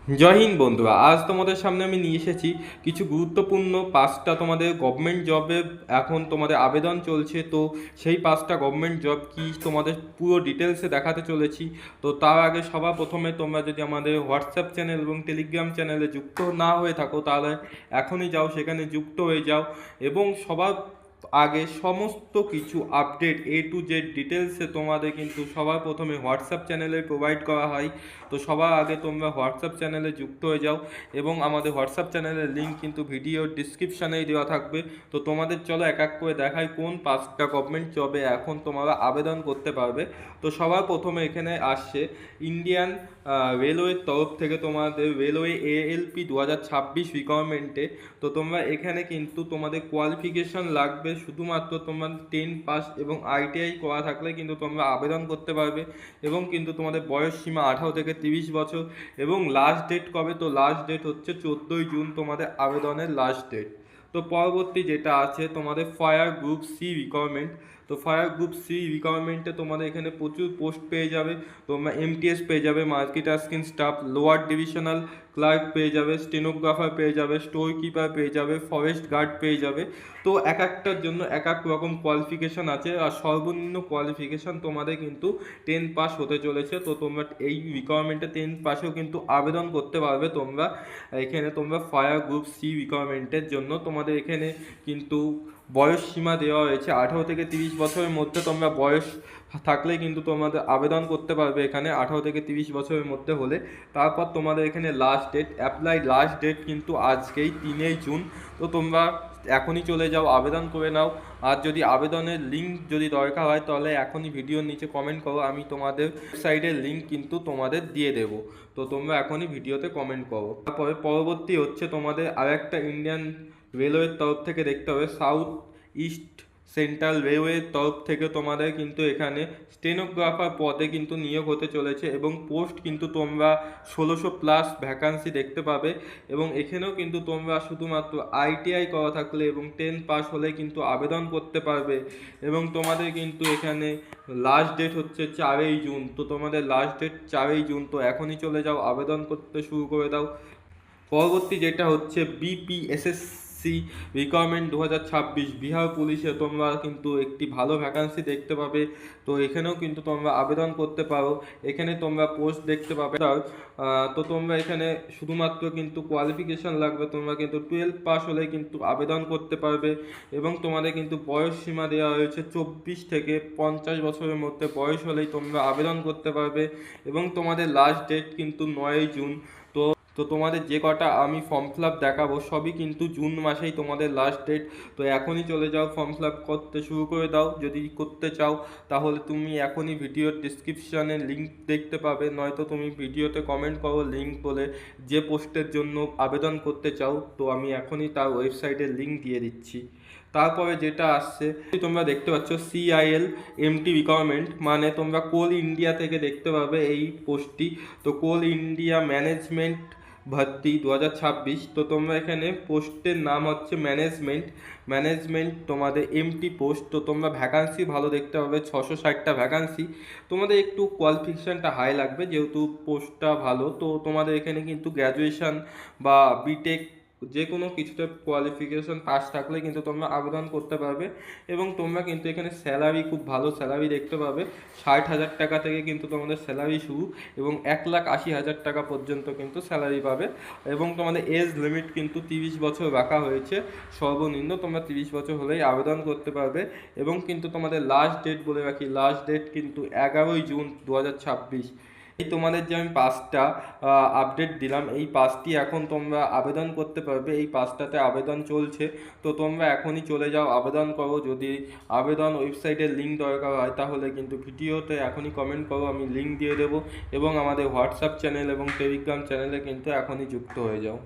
জয় হিন্দ বন্ধুরা, আজ তোমাদের সামনে আমি নিয়ে এসেছি কিছু গুরুত্বপূর্ণ পাঁচটা তোমাদের গভর্নমেন্ট জবে এখন তোমাদের আবেদন চলছে। তো সেই পাঁচটা গভর্নমেন্ট জব কি তোমাদের পুরো ডিটেলসে দেখাতে চলেছি। তো তার আগে সবার প্রথমে তোমরা যদি আমাদের হোয়াটসঅ্যাপ চ্যানেল এবং টেলিগ্রাম চ্যানেলে যুক্ত না হয়ে থাকো তাহলে এখনই যাও, সেখানে যুক্ত হয়ে যাও এবং সবার আগে সমস্ত কিছু আপডেট A to Z ডিটেলসে তোমাদের কিন্তু সবার প্রথমে হোয়াটসঅ্যাপ চ্যানেলে প্রোভাইড করা হয়। তো সবার আগে তোমরা হোয়াটসঅ্যাপ চ্যানেলে যুক্ত হয়ে যাও এবং আমাদের হোয়াটসঅ্যাপ চ্যানেলের লিঙ্ক কিন্তু ভিডিওর ডিসক্রিপশানেই দেওয়া থাকবে। তো তোমাদের চলো এক এক করে দেখাই কোন পাঁচটা গভর্নমেন্ট জবে এখন তোমরা আবেদন করতে পারবে। তো সবার প্রথমে এখানে আসছে ইন্ডিয়ান রেলওয়ের তরফ থেকে তোমাদের রেলওয়ে ALP 2026 রিকোয়ারমেন্টে। তো তোমরা এখানে কিন্তু তোমাদের কোয়ালিফিকেশন লাগবে শুধুমাত্র তোমার 10 পাস এবং ITI করা থাকলে কিন্তু তোমরা আবেদন করতে পারবে এবং কিন্তু তোমাদের বয়স সীমা 18 থেকে 30 বছর। এবং লাস্ট ডেট কবে? তো লাস্ট ডেট হচ্ছে 14ই জুন তোমাদের আবেদনের লাস্ট ডেট। তো পরবর্তী যেটা আছে তোমাদের ফায়ার গ্রুপ সি রিকোয়ারমেন্ট। তো ফায়ার গ্রুপ সি রিকোয়ারমেন্টে তোমাদের এখানে প্রচুর পোস্ট পেয়ে যাবে। তোমরা MTS পেয়ে যাবে, multitasking staff, lower divisional clerk পেয়ে যাবে, স্টেনোগ্রাফার পেয়ে যাবে, স্টোর কিপার পেয়ে যাবে, ফরেস্ট গার্ড পেয়ে যাবে। তো এক একটার জন্য এক এক রকম কোয়ালিফিকেশান আছে আর সর্বনিম্ন কোয়ালিফিকেশান তোমাদের কিন্তু 10 পাস হতে চলেছে। তো তোমরা এই রিকোয়ারমেন্টে 10 পাসেও কিন্তু আবেদন করতে পারবে। তোমরা এখানে তোমরা ফায়ার গ্রুপ সি রিকোয়ারমেন্টের জন্য তোমাদের এখানে কিন্তু বয়স সীমা দেওয়া হয়েছে 18 থেকে 30 বছরের মধ্যে তোমরা বয়স থাকলে কিন্তু তোমাদের আবেদন করতে পারবে এখানে 18 থেকে 30 বছরের মধ্যে হলে। তারপর তোমাদের এখানে last date apply, last date কিন্তু আজকেই 3ই জুন। তো তোমরা এখনই চলে যাও, আবেদন করে নাও। আর যদি আবেদনের লিঙ্ক যদি দরকার হয় তাহলে এখনই ভিডিওর নিচে কমেন্ট করো, আমি তোমাদের ওয়েবসাইটের লিঙ্ক কিন্তু তোমাদের দিয়ে দেবো। তো তোমরা এখনই ভিডিওতে কমেন্ট করো। তারপরে পরবর্তী হচ্ছে তোমাদের আরেকটা ইন্ডিয়ান রেলওয়ের তরফ থেকে দেখতে হবে সাউথ ইস্ট সেন্ট্রাল রেলওয়ের তরফ থেকে তোমাদের কিন্তু এখানে স্টেনোগ্রাফার পদে কিন্তু নিয়োগ হতে চলেছে এবং পোস্ট কিন্তু তোমরা 1600+ ভ্যাকান্সি দেখতে পাবে। এবং এখানেও কিন্তু তোমরা শুধুমাত্র ITI করা থাকলে এবং 10 পাস হলে কিন্তু আবেদন করতে পারবে। এবং তোমাদের কিন্তু এখানে লাস্ট ডেট হচ্ছে 4ই জুন। তো তোমাদের লাস্ট ডেট 4ই জুন। তো এখনই চলে যাও, আবেদন করতে শুরু করে দাও। পরবর্তী যেটা হচ্ছে BPSSC রিকোয়ারমেন্ট 2026 বিহার পুলিশে তোমরা কিন্তু একটি ভালো ভ্যাকান্সি দেখতে পাবে। তো এখানেও কিন্তু তোমরা আবেদন করতে পারো। এখানে তোমরা পোস্ট দেখতে পাবে। তো তোমরা এখানে শুধুমাত্র কিন্তু কোয়ালিফিকেশান লাগবে, তোমরা কিন্তু 12 পাস হলে কিন্তু আবেদন করতে পারবে। এবং তোমাদের কিন্তু বয়স সীমা দেওয়া হয়েছে 24 থেকে 50 বছরের মধ্যে বয়স হলেই তোমরা আবেদন করতে পারবে। এবং তোমাদের লাস্ট ডেট কিন্তু 9ই জুন। তো তোমাদের যে কটা আমি ফর্ম ফিল আপ দেখাবো সবই কিন্তু জুন মাসেই তোমাদের লাস্ট ডেট। তো এখনই চলে যাও, ফর্ম ফিল আপ করতে শুরু করে দাও। যদি করতে চাও তাহলে তুমি এখনই ভিডিওর ডিসক্রিপশানে লিঙ্ক দেখতে পাবে, নয়তো তুমি ভিডিওতে কমেন্ট করো লিঙ্ক বলে যে পোস্টের জন্য আবেদন করতে চাও। তো আমি এখনই তার ওয়েবসাইটের লিঙ্ক দিয়ে দিচ্ছি। তারপরে যেটা আসছে তোমরা দেখতে পাচ্ছ CIL MT রিকোয়ারমেন্ট, মানে তোমরা কোল ইন্ডিয়া থেকে দেখতে পাবে এই পোস্টটি। তো কোল ইন্ডিয়া ম্যানেজমেন্ট ভর্তি 2026। তো তোমরা এখানে পোস্টের নাম হচ্ছে ম্যানেজমেন্ট তোমাদের MT পোস্ট। তো তোমরা ভ্যাকান্সি ভালো দেখতে পাবে, 660টা ভ্যাকান্সি। তোমাদের একটু কোয়ালিফিকেশানটা হাই লাগবে যেহেতু পোস্টটা ভালো। তো তোমাদের এখানে কিন্তু গ্র্যাজুয়েশন বা বিটেক যে কোনো কিছুতে কোয়ালিফিকেশন পাস থাকলে কিন্তু তোমরা আবেদন করতে পারবে। এবং তোমরা কিন্তু এখানে স্যালারি খুব ভালো স্যালারি দেখতে পাবে, 60,000 টাকা থেকে কিন্তু তোমাদের স্যালারি শুরু এবং 1,80,000 টাকা পর্যন্ত কিন্তু স্যালারি পাবে। এবং তোমাদের এজ লিমিট কিন্তু 30 বছর রাখা হয়েছে সর্বনিম্ন, তোমরা 30 বছর হলেই আবেদন করতে পারবে। এবং কিন্তু তোমাদের লাস্ট ডেট বলে রাখি, লাস্ট ডেট কিন্তু 11ই জুন 2026। এই তোমাদের যে আমি পাঁচটা আপডেট দিলাম এই পাঁচটি এখন তোমরা আবেদন করতে পারবে, এই পাঁচটাতে আবেদন চলছে। তো তোমরা এখনই চলে যাও, আবেদন করো। যদি আবেদন ওয়েবসাইটের লিঙ্ক দরকার হয় তাহলে কিন্তু ভিডিওতে এখনই কমেন্ট করো, আমি লিঙ্ক দিয়ে দেবো। এবং আমাদের হোয়াটসঅ্যাপ চ্যানেল এবং টেলিগ্রাম চ্যানেলে কিন্তু এখনই যুক্ত হয়ে যাও।